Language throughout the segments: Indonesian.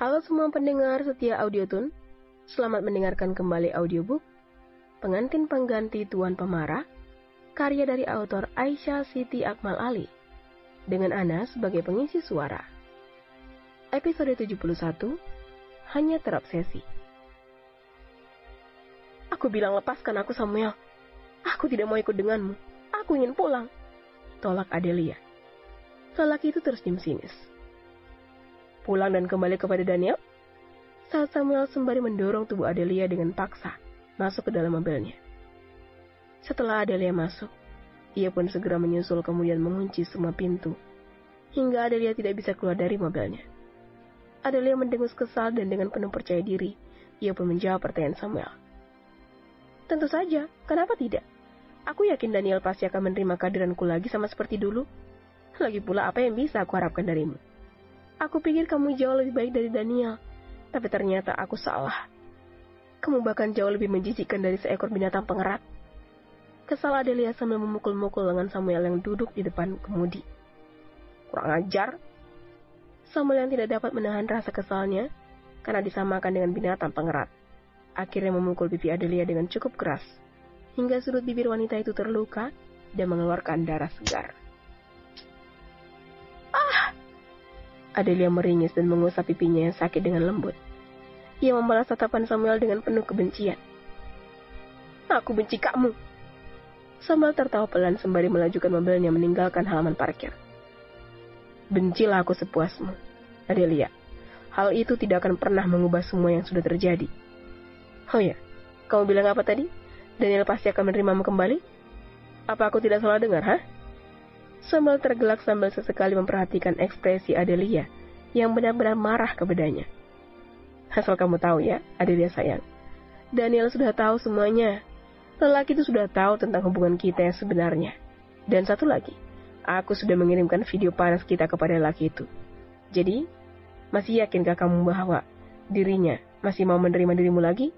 Halo semua pendengar setia Audiotun, selamat mendengarkan kembali audiobook Pengantin Pengganti Tuan Pemarah, karya dari autor Aisyah Siti Akmal Ali, dengan Ana sebagai pengisi suara. Episode 71, Hanya Terobsesi. Aku bilang lepaskan aku, Samuel. Aku tidak mau ikut denganmu. Aku ingin pulang, tolak Adelia. Lelaki itu tersenyum sinis. Pulang dan kembali kepada Daniel? Saat Samuel sembari mendorong tubuh Adelia dengan paksa masuk ke dalam mobilnya. Setelah Adelia masuk, ia pun segera menyusul kemudian mengunci semua pintu, hingga Adelia tidak bisa keluar dari mobilnya. Adelia mendengus kesal dan dengan penuh percaya diri, ia pun menjawab pertanyaan Samuel. Tentu saja, kenapa tidak? Aku yakin Daniel pasti akan menerima kehadiranku lagi sama seperti dulu. Lagi pula apa yang bisa aku harapkan darimu? Aku pikir kamu jauh lebih baik dari Daniel, tapi ternyata aku salah. Kamu bahkan jauh lebih menjijikkan dari seekor binatang pengerat. Kesal Adelia sambil memukul-mukul lengan Samuel yang duduk di depan kemudi. Kurang ajar. Samuel yang tidak dapat menahan rasa kesalnya, karena disamakan dengan binatang pengerat, akhirnya memukul pipi Adelia dengan cukup keras, hingga sudut bibir wanita itu terluka dan mengeluarkan darah segar. Adelia meringis dan mengusap pipinya yang sakit dengan lembut. Ia membalas tatapan Samuel dengan penuh kebencian. Aku benci kamu. Samuel tertawa pelan sembari melajukan mobilnya meninggalkan halaman parkir. Bencilah aku sepuasmu, Adelia. Hal itu tidak akan pernah mengubah semua yang sudah terjadi. Oh ya, kamu bilang apa tadi? Daniel pasti akan menerimamu kembali? Apa aku tidak salah dengar, ha? Samuel tergelak sambil sesekali memperhatikan ekspresi Adelia yang benar-benar marah kepadanya. Asal kamu tahu ya, Adelia sayang, Daniel sudah tahu semuanya. Lelaki itu sudah tahu tentang hubungan kita yang sebenarnya. Dan satu lagi, aku sudah mengirimkan video panas kita kepada lelaki itu. Jadi, masih yakinkah kamu bahwa dirinya masih mau menerima dirimu lagi?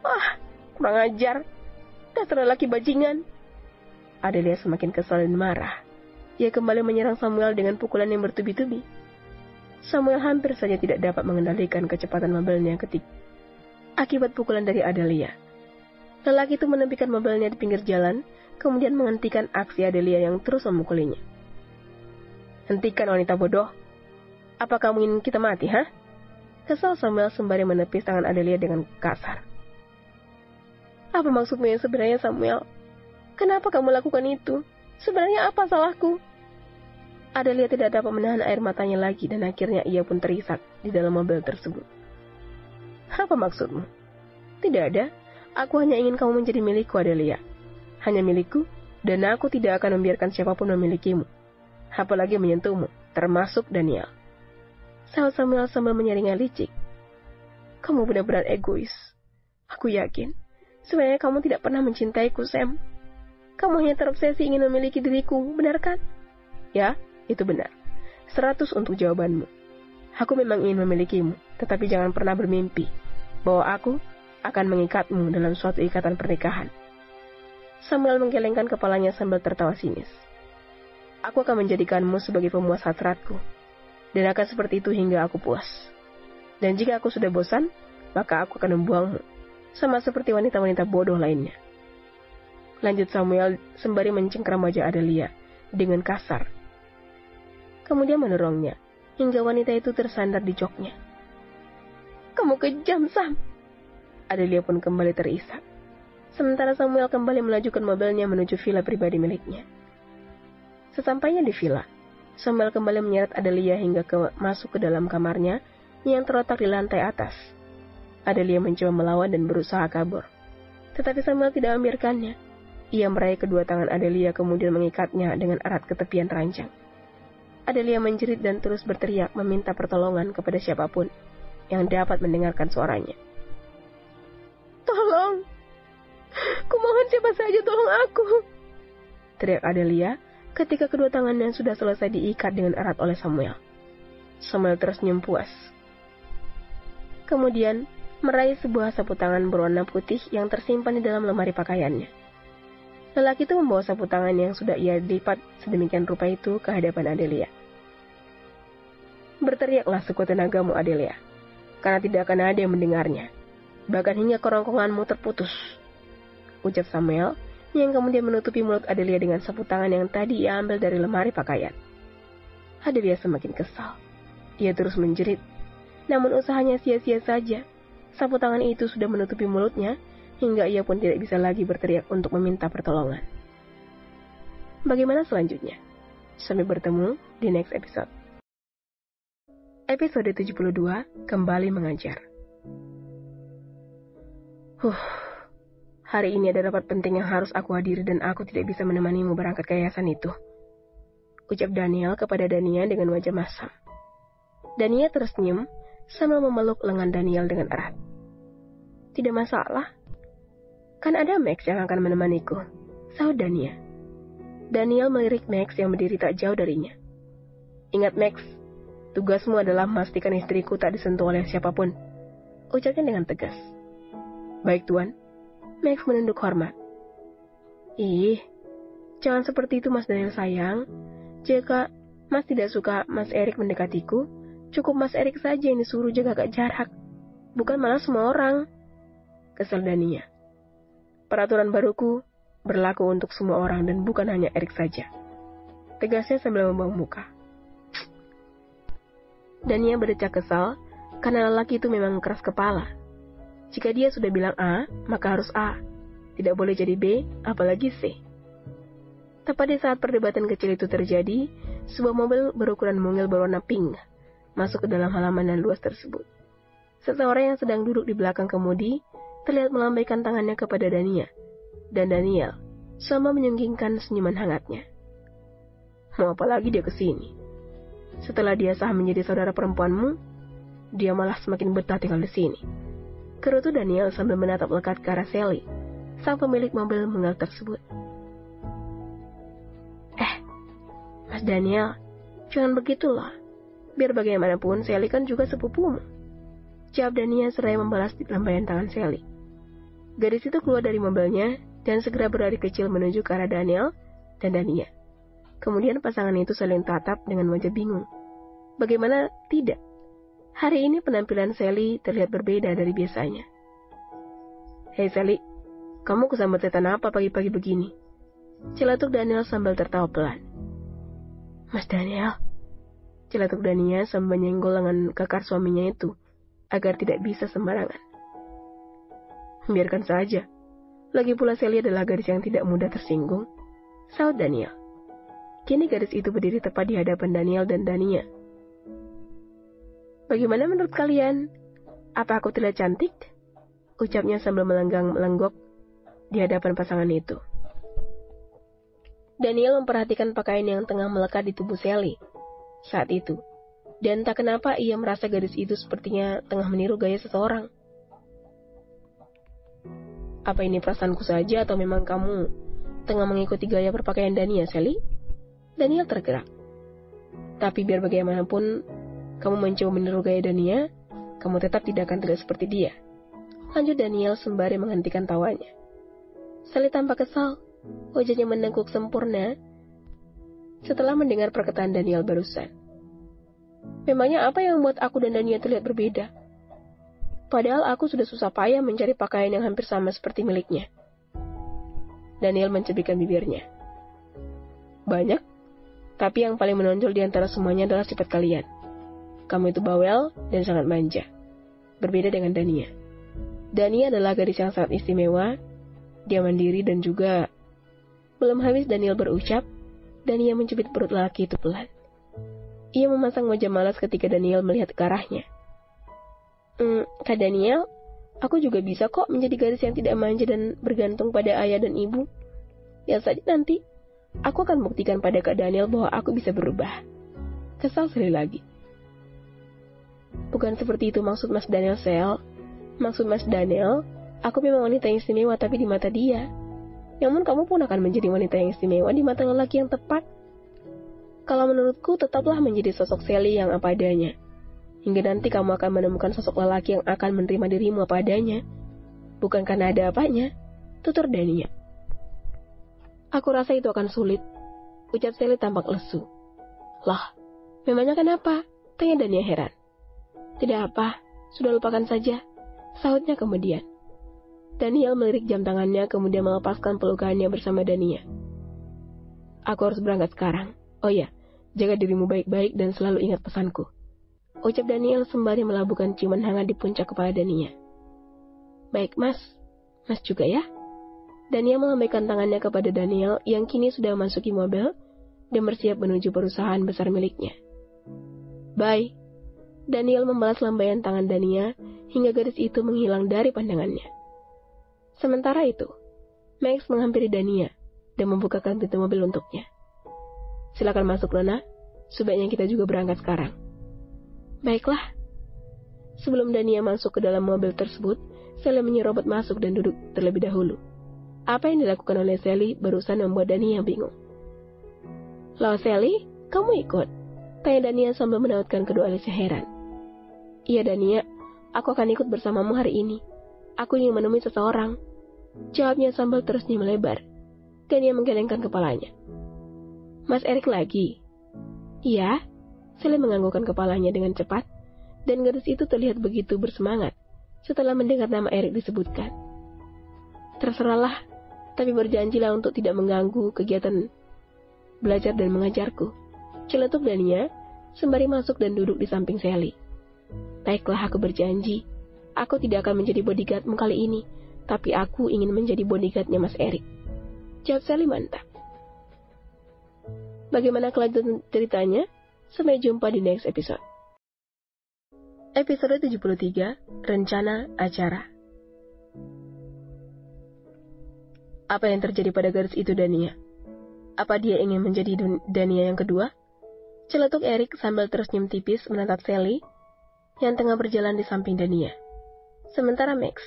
Wah, kurang ajar. Dasar lelaki bajingan. Adelia semakin kesal dan marah. Ia kembali menyerang Samuel dengan pukulan yang bertubi-tubi. Samuel hampir saja tidak dapat mengendalikan kecepatan mobilnya akibat pukulan dari Adelia. Lelaki itu menepikan mobilnya di pinggir jalan, kemudian menghentikan aksi Adelia yang terus memukulinya. Hentikan wanita bodoh. Apa kamu ingin kita mati, ha? Kesal Samuel sembari menepis tangan Adelia dengan kasar. Apa maksudmu yang sebenarnya, Samuel? Kenapa kamu lakukan itu? Sebenarnya apa salahku? Adelia tidak dapat menahan air matanya lagi dan akhirnya ia pun terisak di dalam mobil tersebut. Apa maksudmu? Tidak ada. Aku hanya ingin kamu menjadi milikku, Adelia. Hanya milikku, dan aku tidak akan membiarkan siapapun memilikimu. Apalagi menyentuhmu, termasuk Daniel. Sahut Samuel sambil menyaringai licik. Kamu benar-benar egois. Aku yakin, sebenarnya kamu tidak pernah mencintaiku, Sam. Kamu hanya terobsesi ingin memiliki diriku, benar kan? Ya, itu benar. 100 untuk jawabanmu. Aku memang ingin memilikimu, tetapi jangan pernah bermimpi bahwa aku akan mengikatmu dalam suatu ikatan pernikahan. Samuel menggelengkan kepalanya sambil tertawa sinis. Aku akan menjadikanmu sebagai pemuas hasratku, dan akan seperti itu hingga aku puas. Dan jika aku sudah bosan, maka aku akan membuangmu, sama seperti wanita-wanita bodoh lainnya. Lanjut Samuel sembari mencengkeram wajah Adelia dengan kasar. Kemudian mendorongnya, hingga wanita itu tersandar di joknya. Kamu kejam, Sam. Adelia pun kembali terisak. Sementara Samuel kembali melajukan mobilnya menuju villa pribadi miliknya. Sesampainya di villa, Samuel kembali menyeret Adelia hingga masuk ke dalam kamarnya yang terletak di lantai atas. Adelia mencoba melawan dan berusaha kabur. Tetapi Samuel tidak membiarkannya. Ia meraih kedua tangan Adelia kemudian mengikatnya dengan erat ke tepian ranjang. Adelia menjerit dan terus berteriak meminta pertolongan kepada siapapun yang dapat mendengarkan suaranya. Tolong! Kumohon siapa saja tolong aku! Teriak Adelia ketika kedua tangannya sudah selesai diikat dengan erat oleh Samuel. Samuel tersenyum puas. Kemudian meraih sebuah sapu tangan berwarna putih yang tersimpan di dalam lemari pakaiannya. Lelaki itu membawa sapu tangan yang sudah ia lipat sedemikian rupa itu ke hadapan Adelia. Berteriaklah sekuat tenagamu, Adelia, karena tidak akan ada yang mendengarnya. Bahkan hingga kerongkonganmu terputus. Ucap Samuel, yang kemudian menutupi mulut Adelia dengan sapu tangan yang tadi ia ambil dari lemari pakaian. Adelia semakin kesal. Ia terus menjerit. Namun usahanya sia-sia saja. Sapu tangan itu sudah menutupi mulutnya, hingga ia pun tidak bisa lagi berteriak untuk meminta pertolongan. Bagaimana selanjutnya? Sampai bertemu di next episode. Episode 72, Kembali Mengajar. Hari ini ada rapat penting yang harus aku hadiri dan aku tidak bisa menemanimu berangkat ke yayasan itu. Ucap Daniel kepada Dania dengan wajah masam. Dania tersenyum sambil memeluk lengan Daniel dengan erat. Tidak masalah. Kan ada Max yang akan menemaniku, sahut Dania. Daniel melirik Max yang berdiri tak jauh darinya. Ingat Max, tugasmu adalah memastikan istriku tak disentuh oleh siapapun. Ucapnya dengan tegas. Baik Tuan. Max menunduk hormat. Jangan seperti itu Mas Daniel sayang. Jika Mas tidak suka Mas Erik mendekatiku, cukup Mas Erik saja yang disuruh jaga jarak. Bukan malah semua orang. Kesal Dania. Peraturan baruku berlaku untuk semua orang dan bukan hanya Erik saja. Tegasnya sambil membawa muka. Dania berdecak kesal karena lelaki itu memang keras kepala. Jika dia sudah bilang A, maka harus A. Tidak boleh jadi B, apalagi C. Tepat di saat perdebatan kecil itu terjadi, sebuah mobil berukuran mungil berwarna pink masuk ke dalam halaman yang luas tersebut. Seseorang yang sedang duduk di belakang kemudi terlihat melambaikan tangannya kepada Dania dan Daniel sama menyunggingkan senyuman hangatnya. Mau apa lagi dia kesini? Setelah dia sah menjadi saudara perempuanmu, dia malah semakin betah tinggal di sini. Kerutu Daniel sambil menatap lekat ke arah Sally, sang pemilik mobil mungil tersebut. Mas Daniel, jangan begitulah. Biar bagaimanapun, Sally kan juga sepupumu. Jawab Daniel seraya membalas di lambaian tangan Sally. Gadis itu keluar dari mobilnya dan segera berlari kecil menuju ke arah Daniel dan Dania. Kemudian pasangan itu saling tatap dengan wajah bingung. Bagaimana tidak? Hari ini penampilan Sally terlihat berbeda dari biasanya. Hei Sally, kamu kesambet setan apa pagi-pagi begini? Celetuk Daniel sambil tertawa pelan. Mas Daniel, celetuk Dania sambil menyenggol lengan kekar suaminya itu, agar tidak bisa sembarangan. Biarkan saja, lagi pula Sally adalah gadis yang tidak mudah tersinggung, sahut Daniel. Kini gadis itu berdiri tepat di hadapan Daniel dan Dania. Bagaimana menurut kalian? Apa aku terlihat cantik? Ucapnya sambil melenggak-melenggok di hadapan pasangan itu. Daniel memperhatikan pakaian yang tengah melekat di tubuh Sally saat itu. Dan tak kenapa ia merasa gadis itu sepertinya tengah meniru gaya seseorang. Apa ini perasaanku saja atau memang kamu tengah mengikuti gaya berpakaian Dania, Sally? Daniel tergerak. Tapi biar bagaimanapun, kamu mencoba meniru gaya Dania, kamu tetap tidak akan terlihat seperti dia. Lanjut Daniel sembari menghentikan tawanya. Sally tampak kesal, wajahnya meneguk sempurna setelah mendengar perkataan Daniel barusan. Memangnya apa yang membuat aku dan Dania terlihat berbeda? Padahal aku sudah susah payah mencari pakaian yang hampir sama seperti miliknya. Daniel mencibirkan bibirnya. Banyak, tapi yang paling menonjol di antara semuanya adalah sifat kalian. Kamu itu bawel dan sangat manja. Berbeda dengan Dania. Dania adalah gadis yang sangat istimewa. Dia mandiri dan juga... Belum habis Daniel berucap, Dania mencubit perut lelaki itu pelan. Ia memasang wajah malas ketika Daniel melihat ke arahnya. Kak Daniel, aku juga bisa kok menjadi gadis yang tidak manja dan bergantung pada ayah dan ibu. Lihat saja nanti, aku akan buktikan pada Kak Daniel bahwa aku bisa berubah. Kesal sekali lagi. Bukan seperti itu maksud Mas Daniel, Sel. Maksud Mas Daniel, aku memang wanita yang istimewa tapi di mata dia. Namun kamu pun akan menjadi wanita yang istimewa di mata lelaki yang tepat. Kalau menurutku, tetaplah menjadi sosok Sally yang apa adanya. Hingga nanti kamu akan menemukan sosok lelaki yang akan menerima dirimu apa adanya. Bukan karena ada apanya, tutur Dania. Aku rasa itu akan sulit, ucap Sally tampak lesu. Lah, memangnya kenapa? Tanya Dania heran. Tidak apa, sudah lupakan saja, sahutnya kemudian. Daniel melirik jam tangannya kemudian melepaskan pelukannya bersama Dania. Aku harus berangkat sekarang. Oh ya, jaga dirimu baik-baik dan selalu ingat pesanku, ucap Daniel sembari melabuhkan ciuman hangat di puncak kepala Dania. Baik mas juga ya. Dania melambaikan tangannya kepada Daniel yang kini sudah memasuki mobil dan bersiap menuju perusahaan besar miliknya. Bye. Daniel membalas lambaian tangan Dania hingga gadis itu menghilang dari pandangannya. Sementara itu, Max menghampiri Dania dan membukakan pintu mobil untuknya. Silakan masuk, Nona. Sebaiknya kita juga berangkat sekarang. Baiklah. Sebelum Dania masuk ke dalam mobil tersebut, Sally menyerobot masuk dan duduk terlebih dahulu. Apa yang dilakukan oleh Sally barusan membuat Dania bingung. Loh Sally, kamu ikut? Tanya Dania sambil menautkan kedua alisnya heran. Iya Dania, aku akan ikut bersamamu hari ini. Aku ingin menemui seseorang. Jawabnya sambil terusnya melebar. Dania menggelengkan kepalanya. Mas Erik lagi? Iya. Sally menganggukkan kepalanya dengan cepat, dan gadis itu terlihat begitu bersemangat setelah mendengar nama Erik disebutkan. Terserahlah, tapi berjanjilah untuk tidak mengganggu kegiatan belajar dan mengajarku, celetuk Dania sembari masuk dan duduk di samping Sally. Baiklah, aku berjanji. Aku tidak akan menjadi bodyguardmu kali ini, tapi aku ingin menjadi bodyguardnya Mas Erik, jawab Sally mantap. Bagaimana kelanjutan ceritanya? Sampai jumpa di next episode. Episode 73, Rencana Acara. Apa yang terjadi pada gadis itu Dania? Apa dia ingin menjadi Dania yang kedua? Celetuk Erik sambil tersenyum tipis menatap Sally yang tengah berjalan di samping Dania. Sementara Max,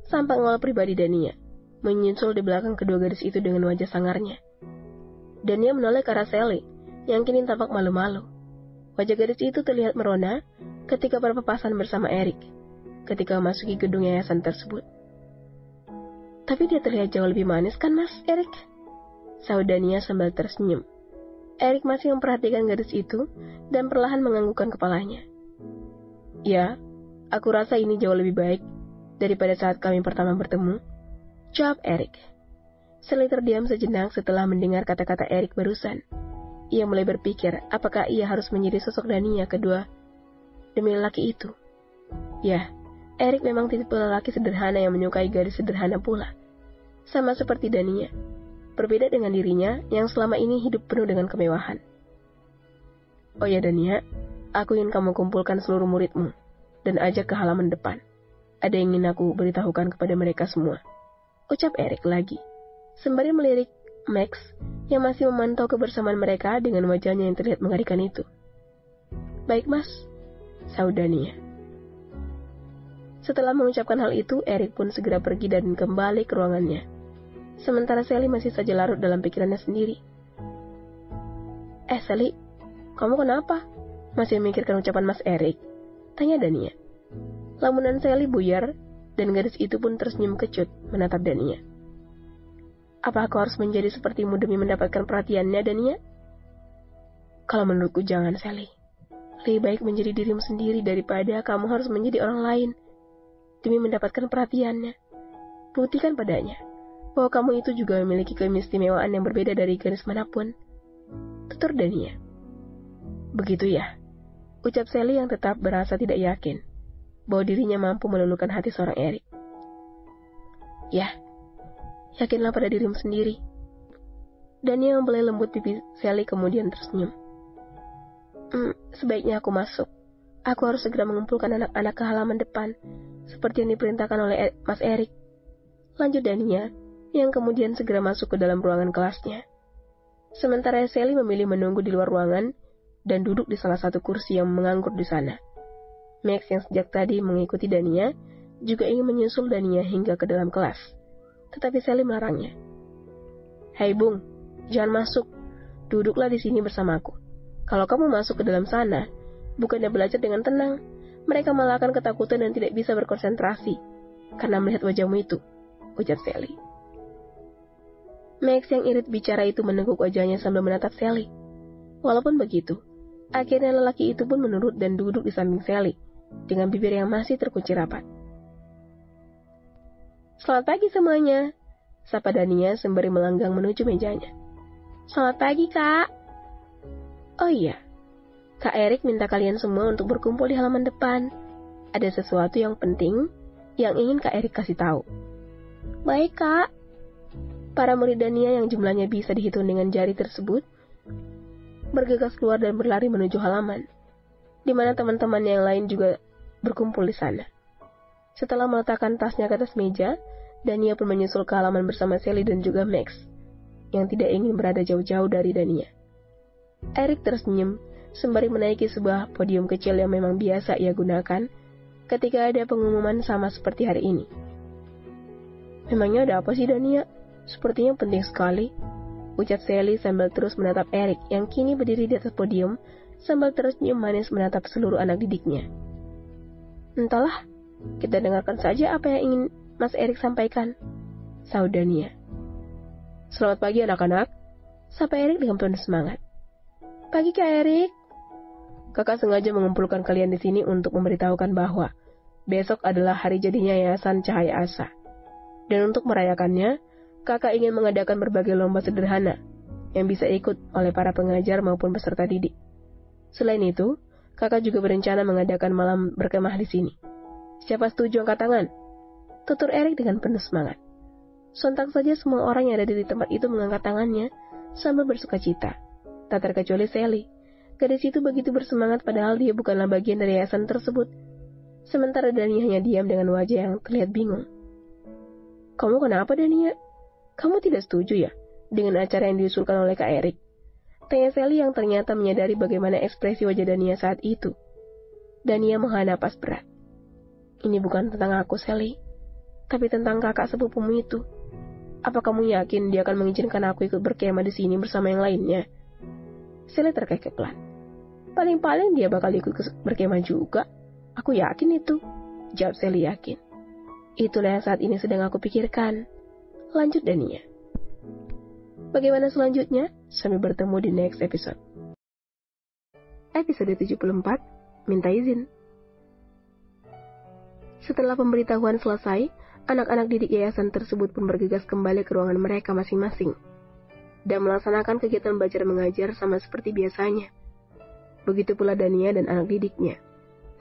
sang pengawal pribadi Dania, menyusul di belakang kedua gadis itu dengan wajah sangarnya. Dania menoleh ke arah Sally yang kini tampak malu-malu. Wajah gadis itu terlihat merona ketika berpapasan bersama Erik ketika memasuki gedung yayasan tersebut. Tapi dia terlihat jauh lebih manis kan Mas Erik? Sahut Dania sambil tersenyum. Erik masih memperhatikan gadis itu dan perlahan menganggukkan kepalanya. Ya, aku rasa ini jauh lebih baik daripada saat kami pertama bertemu, jawab Erik. Sally terdiam sejenak setelah mendengar kata-kata Erik barusan. Ia mulai berpikir apakah ia harus menjadi sosok Dania kedua demi lelaki itu. Ya, Erik memang tipe lelaki sederhana yang menyukai gadis sederhana pula. Sama seperti Dania, berbeda dengan dirinya yang selama ini hidup penuh dengan kemewahan. Oh ya Dania, aku ingin kamu kumpulkan seluruh muridmu dan ajak ke halaman depan. Ada yang ingin aku beritahukan kepada mereka semua, ucap Erik lagi, sembari melirik Max yang masih memantau kebersamaan mereka dengan wajahnya yang terlihat mengerikan itu. Baik mas, sahut Dania. Setelah mengucapkan hal itu, Erik pun segera pergi dan kembali ke ruangannya. Sementara Sally masih saja larut dalam pikirannya sendiri. Sally, kamu kenapa? Masih memikirkan ucapan Mas Erik? Tanya Dania. Lamunan Sally buyar, dan gadis itu pun tersenyum kecut menatap Dania. Apa aku harus menjadi sepertimu demi mendapatkan perhatiannya, Dania? Kalau menurutku jangan, Sally. Lebih baik menjadi dirimu sendiri daripada kamu harus menjadi orang lain demi mendapatkan perhatiannya. Buktikan padanya bahwa kamu itu juga memiliki keistimewaan yang berbeda dari gadis manapun, tutur Dania. Begitu ya, ucap Sally yang tetap berasa tidak yakin bahwa dirinya mampu meluluhkan hati seorang Erik. Ya, yakinlah pada dirimu sendiri. Dania membelai lembut pipi Sally kemudian tersenyum. Sebaiknya aku masuk. Aku harus segera mengumpulkan anak-anak ke halaman depan, seperti yang diperintahkan oleh Mas Erik. Lanjut Dania, yang kemudian segera masuk ke dalam ruangan kelasnya. Sementara Sally memilih menunggu di luar ruangan dan duduk di salah satu kursi yang menganggur di sana. Max yang sejak tadi mengikuti Dania juga ingin menyusul Dania hingga ke dalam kelas. Tetapi Sally melarangnya. Hai Bung, jangan masuk. Duduklah di sini bersamaku. Kalau kamu masuk ke dalam sana, bukannya belajar dengan tenang, mereka malah akan ketakutan dan tidak bisa berkonsentrasi karena melihat wajahmu itu, ujar Sally. Max yang irit bicara itu meneguk wajahnya sambil menatap Sally. Walaupun begitu, Akhirnya lelaki itu pun menurut dan duduk di samping Sally, dengan bibir yang masih terkunci rapat. "Selamat pagi semuanya," sapa Dania sembari melanggang menuju mejanya. "Selamat pagi, Kak." "Oh iya, Kak Erik minta kalian semua untuk berkumpul di halaman depan. Ada sesuatu yang penting yang ingin Kak Erik kasih tahu." "Baik, Kak." Para murid Dania yang jumlahnya bisa dihitung dengan jari tersebut bergegas keluar dan berlari menuju halaman, di mana teman-teman yang lain juga berkumpul di sana. Setelah meletakkan tasnya ke atas meja, Dania pun menyusul ke halaman bersama Sally dan juga Max, yang tidak ingin berada jauh-jauh dari Dania. Erik tersenyum sembari menaiki sebuah podium kecil yang memang biasa ia gunakan ketika ada pengumuman sama seperti hari ini. "Memangnya ada apa sih, Dania? Sepertinya penting sekali," ucap Sally sambil terus menatap Erik yang kini berdiri di atas podium sambil tersenyum manis menatap seluruh anak didiknya. "Entahlah, kita dengarkan saja apa yang ingin Mas Erik sampaikan," sahut Dania. "Selamat pagi anak-anak," sapa Erik dengan penuh semangat. "Pagi Kak Erik." "Kakak sengaja mengumpulkan kalian di sini untuk memberitahukan bahwa besok adalah hari jadinya Yayasan Cahaya Asa. Dan untuk merayakannya, Kakak ingin mengadakan berbagai lomba sederhana yang bisa ikut oleh para pengajar maupun peserta didik. Selain itu, Kakak juga berencana mengadakan malam berkemah di sini. Siapa setuju angkat tangan?" tutur Erik dengan penuh semangat. Sontak saja semua orang yang ada di tempat itu mengangkat tangannya sambil bersukacita. Tak terkecuali Sally. Gadis itu begitu bersemangat padahal dia bukanlah bagian dari yayasan tersebut. Sementara Dania hanya diam dengan wajah yang terlihat bingung. "Kamu kenapa, Dania? Kamu tidak setuju ya dengan acara yang diusulkan oleh Kak Erik?" tanya Sally yang ternyata menyadari bagaimana ekspresi wajah Dania saat itu. Dania menghela napas berat. "Ini bukan tentang aku, Sally, tapi tentang kakak sepupumu itu. Apa kamu yakin dia akan mengizinkan aku ikut berkemah di sini bersama yang lainnya?" Sally terkekeh pelan. "Paling-paling dia bakal ikut berkemah juga. Aku yakin itu," jawab Sally yakin. "Itulah yang saat ini sedang aku pikirkan," lanjut Dania. Bagaimana selanjutnya? Sampai bertemu di next episode. Episode 74, Minta Izin. Setelah pemberitahuan selesai, anak-anak didik yayasan tersebut pun bergegas kembali ke ruangan mereka masing-masing dan melaksanakan kegiatan belajar mengajar sama seperti biasanya. Begitu pula Dania dan anak didiknya.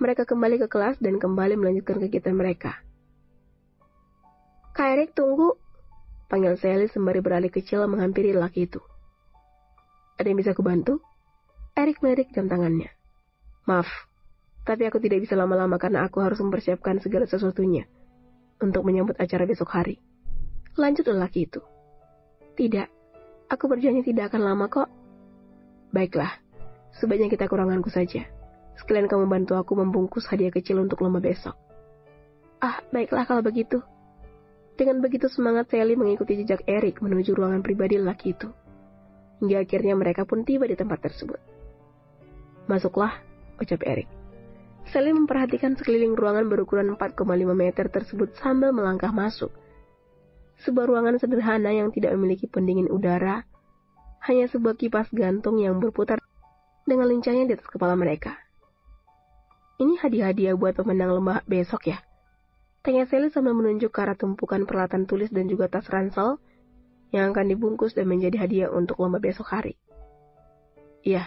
Mereka kembali ke kelas dan kembali melanjutkan kegiatan mereka. "Kak Erik, tunggu," panggil Sally sembari beralih kecil menghampiri lelaki itu. "Ada yang bisa kubantu?" Erik melirik jam tangannya. "Maaf, tapi aku tidak bisa lama-lama karena aku harus mempersiapkan segala sesuatunya untuk menyambut acara besok hari," lanjut lelaki itu. "Tidak, aku berjanji tidak akan lama kok." "Baiklah, sebaiknya kita kuranganku saja. Sekalian kamu bantu aku membungkus hadiah kecil untuk lomba besok." "Ah, baiklah kalau begitu." Dengan begitu semangat Sally mengikuti jejak Erik menuju ruangan pribadi lelaki itu. Hingga akhirnya mereka pun tiba di tempat tersebut. "Masuklah," ucap Erik. Sally memperhatikan sekeliling ruangan berukuran 4,5 meter tersebut sambil melangkah masuk. Sebuah ruangan sederhana yang tidak memiliki pendingin udara, hanya sebuah kipas gantung yang berputar dengan lincahnya di atas kepala mereka. "Ini hadiah-hadiah buat pemenang lomba besok ya?" tanya Sally sambil menunjuk ke arah tumpukan peralatan tulis dan juga tas ransel yang akan dibungkus dan menjadi hadiah untuk lomba besok hari. "Iya,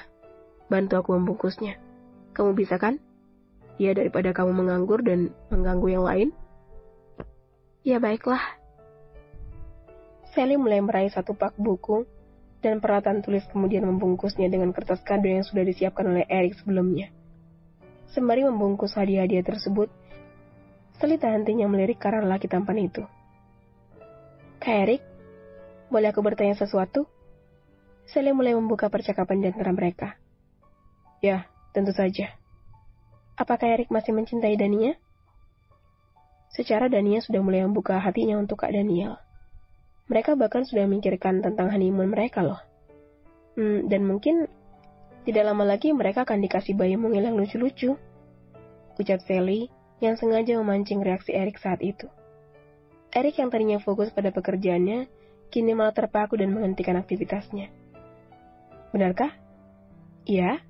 bantu aku membungkusnya. Kamu bisa kan? Ya, daripada kamu menganggur dan mengganggu yang lain." "Ya, baiklah." Sally mulai meraih satu pak buku dan peralatan tulis kemudian membungkusnya dengan kertas kado yang sudah disiapkan oleh Erik sebelumnya. Sembari membungkus hadiah-hadiah tersebut, Sally tak hentinya melirik ke arah lelaki tampan itu. "Kak Erik, boleh aku bertanya sesuatu?" Sally mulai membuka percakapan di antara mereka. "Ya, tentu saja. Apakah Erik masih mencintai Dania?" Secara Dania sudah mulai membuka hatinya untuk Kak Daniel. Mereka bahkan sudah memikirkan tentang honeymoon mereka loh. Dan mungkin tidak lama lagi mereka akan dikasih bayi mungil yang lucu-lucu, ucap Sally yang sengaja memancing reaksi Erik saat itu. Erik yang tadinya fokus pada pekerjaannya, kini malah terpaku dan menghentikan aktivitasnya. "Benarkah?" "Iya."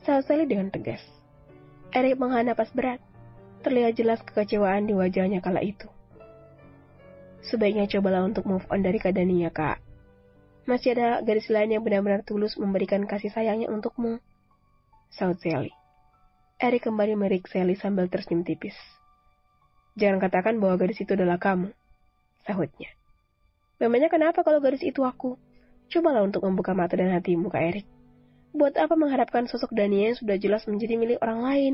sahut Sally dengan tegas. Eric menghela napas berat. Terlihat jelas kekecewaan di wajahnya kala itu. Sebaiknya cobalah untuk move on dari Kak Dania, Kak. Masih ada gadis lain yang benar-benar tulus memberikan kasih sayangnya untukmu, sahut Sally. Eric kembali melirik Sally sambil tersenyum tipis. Jangan katakan bahwa gadis itu adalah kamu, sahutnya. Memangnya kenapa kalau gadis itu aku? Cobalah untuk membuka mata dan hatimu, Kak Eric. Buat apa mengharapkan sosok Dania yang sudah jelas menjadi milik orang lain?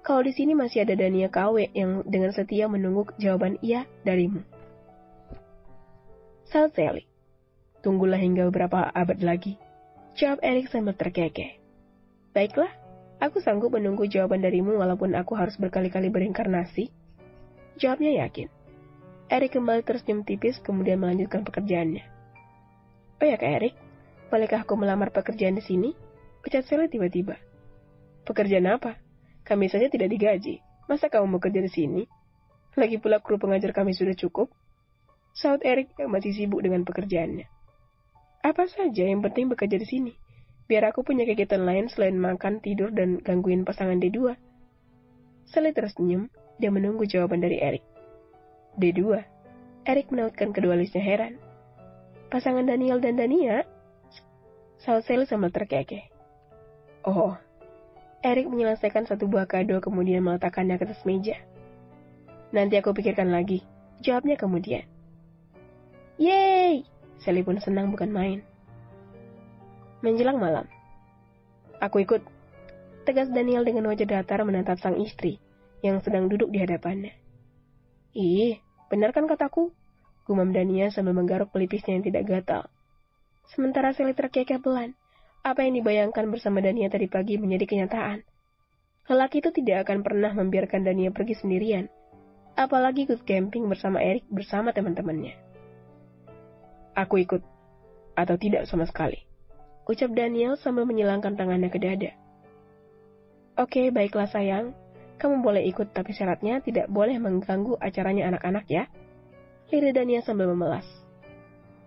Kalau di sini masih ada Dania KW yang dengan setia menunggu jawaban iya darimu. Sahut Sally. Tunggulah hingga beberapa abad lagi, jawab Eric sambil terkekeh. Baiklah, aku sanggup menunggu jawaban darimu walaupun aku harus berkali-kali berinkarnasi. Jawabnya yakin. Eric kembali tersenyum tipis kemudian melanjutkan pekerjaannya. Oh ya Kak Eric, bolehkah aku melamar pekerjaan di sini? Ucap Sally tiba-tiba. Pekerjaan apa? Kami saja tidak digaji. Masa kamu mau kerja di sini? Lagi pula kru pengajar kami sudah cukup. Sahut Eric yang masih sibuk dengan pekerjaannya. Apa saja yang penting bekerja di sini. Biar aku punya kegiatan lain selain makan, tidur, dan gangguin pasangan D2. Sally tersenyum, dia menunggu jawaban dari Eric. D2? Eric menautkan kedua alisnya heran. Pasangan Daniel dan Dania? Sahut Sally sambil terkekeh. Oh, Eric menyelesaikan satu buah kado kemudian meletakkannya ke atas meja. Nanti aku pikirkan lagi, jawabnya kemudian. Yeay! Sally pun senang bukan main. Menjelang malam. Aku ikut, tegas Daniel dengan wajah datar menatap sang istri yang sedang duduk di hadapannya. Ih, benar kan kataku? Gumam Dania sambil menggaruk pelipisnya yang tidak gatal. Sementara Sally terkekeh pelan. Apa yang dibayangkan bersama Dania tadi pagi menjadi kenyataan. Lelaki itu tidak akan pernah membiarkan Dania pergi sendirian. Apalagi ikut camping bersama Eric bersama teman-temannya. Aku ikut. Atau tidak sama sekali. Ucap Daniel sambil menyilangkan tangannya ke dada. Oke, baiklah sayang. Kamu boleh ikut tapi syaratnya tidak boleh mengganggu acaranya anak-anak ya. Lirik Daniel sambil memelas.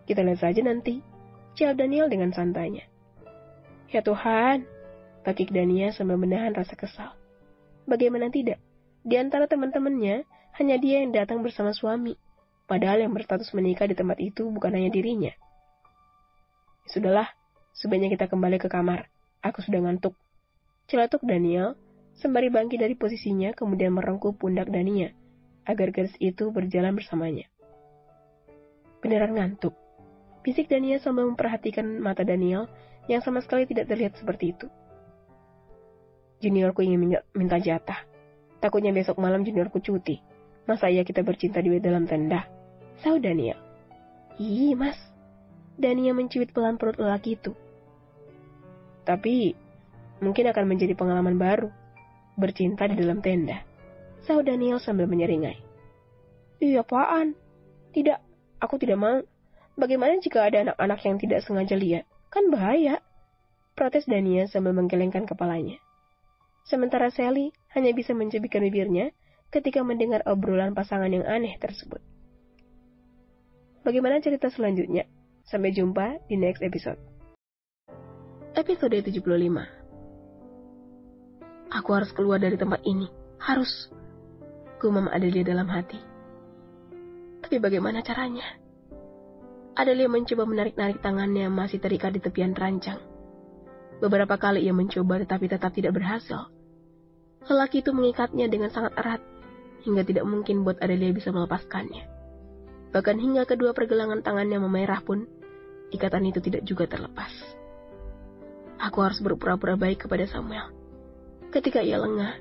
Kita lihat saja nanti. Jawab Daniel dengan santainya. Ya Tuhan, pakik Dania sambil menahan rasa kesal. Bagaimana tidak? Di antara teman-temannya, hanya dia yang datang bersama suami. Padahal yang berstatus menikah di tempat itu bukan hanya dirinya. Sudahlah, sebaiknya kita kembali ke kamar. Aku sudah ngantuk. Celetuk Daniel, sembari bangkit dari posisinya kemudian merengkuh pundak Dania, agar gadis itu berjalan bersamanya. Beneran ngantuk. Bisik Dania sambil memperhatikan mata Daniel, yang sama sekali tidak terlihat seperti itu. Juniorku ingin minta jatah. Takutnya besok malam juniorku cuti. Masa iya kita bercinta di dalam tenda? Sahut Daniel. Ih, mas. Daniel menciut pelan perut lelaki itu. Tapi, mungkin akan menjadi pengalaman baru. Bercinta di dalam tenda. Sahut Daniel sambil menyeringai. Iya, apaan? Tidak, aku tidak mau. Bagaimana jika ada anak-anak yang tidak sengaja lihat? Kan bahaya. Protes Dania sambil menggelengkan kepalanya. Sementara Sally hanya bisa mencibikkan bibirnya ketika mendengar obrolan pasangan yang aneh tersebut. Bagaimana cerita selanjutnya? Sampai jumpa di next episode. Episode 75. Aku harus keluar dari tempat ini. Harus. Gumam Adelia dalam hati. Tapi bagaimana caranya? Adelia mencoba menarik-narik tangannya yang masih terikat di tepian ranjang. Beberapa kali ia mencoba tetapi tetap tidak berhasil. Lelaki itu mengikatnya dengan sangat erat, hingga tidak mungkin buat Adelia bisa melepaskannya. Bahkan hingga kedua pergelangan tangannya memerah pun, ikatan itu tidak juga terlepas. Aku harus berpura-pura baik kepada Samuel. Ketika ia lengah,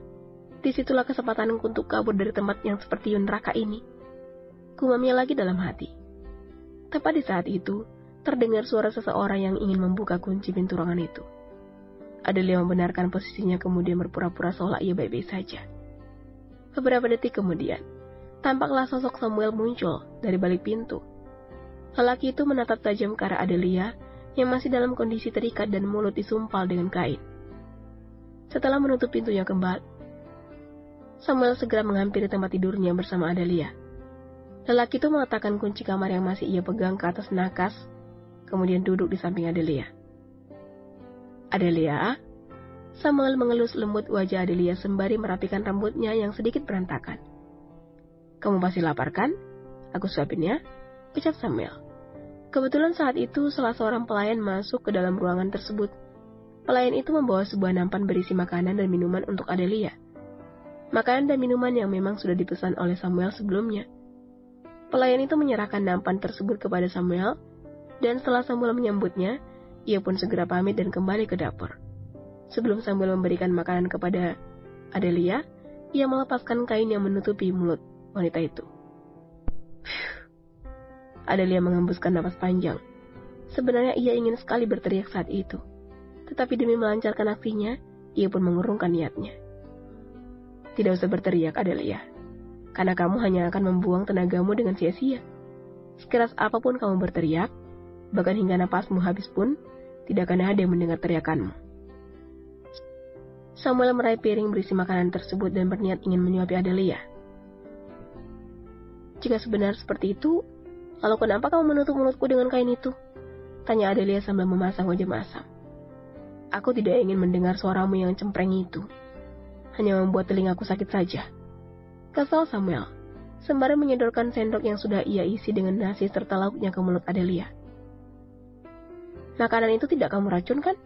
disitulah kesempatanku untuk kabur dari tempat yang seperti neraka ini. Gumamnya lagi dalam hati. Tepat di saat itu, terdengar suara seseorang yang ingin membuka kunci pintu ruangan itu. Adelia membenarkan posisinya kemudian berpura-pura seolah ia baik-baik saja. Beberapa detik kemudian, tampaklah sosok Samuel muncul dari balik pintu. Lelaki itu menatap tajam ke arah Adelia yang masih dalam kondisi terikat dan mulut disumpal dengan kain. Setelah menutup pintunya kembali, Samuel segera menghampiri tempat tidurnya bersama Adelia. Lelaki itu meletakkan kunci kamar yang masih ia pegang ke atas nakas, kemudian duduk di samping Adelia. Adelia, Samuel mengelus lembut wajah Adelia sembari merapikan rambutnya yang sedikit berantakan. "Kamu pasti lapar kan? Aku suapin ya," ucap Samuel. Kebetulan saat itu salah seorang pelayan masuk ke dalam ruangan tersebut. Pelayan itu membawa sebuah nampan berisi makanan dan minuman untuk Adelia. Makanan dan minuman yang memang sudah dipesan oleh Samuel sebelumnya. Pelayan itu menyerahkan nampan tersebut kepada Samuel, dan setelah Samuel menyambutnya, ia pun segera pamit dan kembali ke dapur. Sebelum Samuel memberikan makanan kepada Adelia, ia melepaskan kain yang menutupi mulut wanita itu. Adelia menghembuskan napas panjang. Sebenarnya ia ingin sekali berteriak saat itu. Tetapi demi melancarkan aksinya, ia pun mengurungkan niatnya. "Tidak usah berteriak, Adelia. Karena kamu hanya akan membuang tenagamu dengan sia-sia. Sekeras apapun kamu berteriak, bahkan hingga napasmu habis pun, tidak akan ada yang mendengar teriakanmu." Samuel meraih piring berisi makanan tersebut dan berniat ingin menyuapi Adelia. "Jika sebenar seperti itu, lalu kenapa kamu menutup mulutku dengan kain itu?" tanya Adelia sambil memasang wajah masam. "Aku tidak ingin mendengar suaramu yang cempreng itu. Hanya membuat telingaku sakit saja," kesal Samuel, sembari menyodorkan sendok yang sudah ia isi dengan nasi serta lauknya ke mulut Adelia. "Makanan itu tidak kamu racun kan?"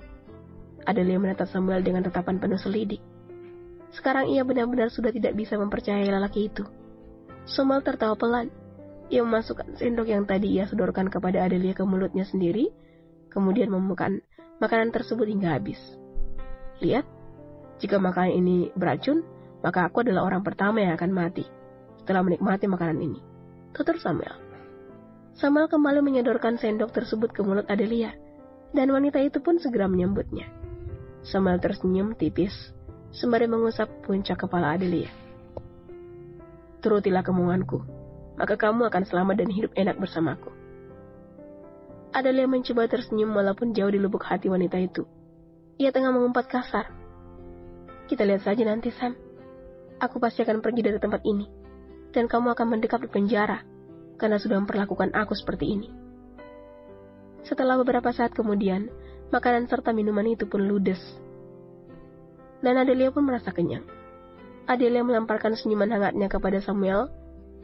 Adelia menatap Samuel dengan tatapan penuh selidik. Sekarang ia benar-benar sudah tidak bisa mempercayai lelaki itu. Samuel tertawa pelan. Ia memasukkan sendok yang tadi ia sodorkan kepada Adelia ke mulutnya sendiri, kemudian memakan makanan tersebut hingga habis. "Lihat, jika makanan ini beracun, maka aku adalah orang pertama yang akan mati setelah menikmati makanan ini," tutur Samuel. Samuel kembali menyodorkan sendok tersebut ke mulut Adelia, dan wanita itu pun segera menyambutnya. Samuel tersenyum tipis, sembari mengusap puncak kepala Adelia. "Turutilah kemauanku, maka kamu akan selamat dan hidup enak bersamaku." Adelia mencoba tersenyum walaupun jauh di lubuk hati wanita itu. Ia tengah mengumpat kasar. "Kita lihat saja nanti, Sam. Aku pasti akan pergi dari tempat ini, dan kamu akan mendekap di penjara, karena sudah memperlakukan aku seperti ini." Setelah beberapa saat kemudian, makanan serta minuman itu pun ludes. Dan Adelia pun merasa kenyang. Adelia melemparkan senyuman hangatnya kepada Samuel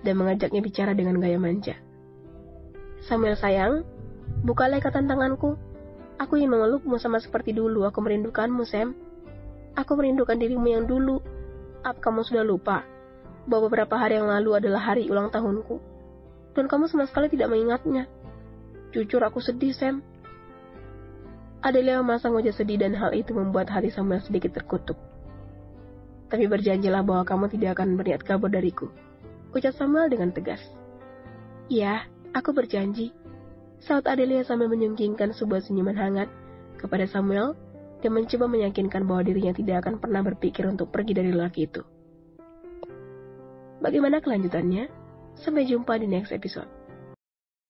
dan mengajaknya bicara dengan gaya manja. "Samuel sayang, bukalah ikatan tanganku. Aku ingin memelukmu sama seperti dulu. Aku merindukanmu, Sam. Aku merindukan dirimu yang dulu. Apa kamu sudah lupa bahwa beberapa hari yang lalu adalah hari ulang tahunku? Dan kamu sama sekali tidak mengingatnya. Jujur aku sedih, Sam." Adelia memasang wajah sedih dan hal itu membuat hati Samuel sedikit terkutuk. "Tapi berjanjilah bahwa kamu tidak akan berniat kabur dariku," ucap Samuel dengan tegas. "Ya, aku berjanji," saut Adelia sambil menyunggingkan sebuah senyuman hangat kepada Samuel dan mencoba meyakinkan bahwa dirinya tidak akan pernah berpikir untuk pergi dari lelaki itu. Bagaimana kelanjutannya? Sampai jumpa di next episode.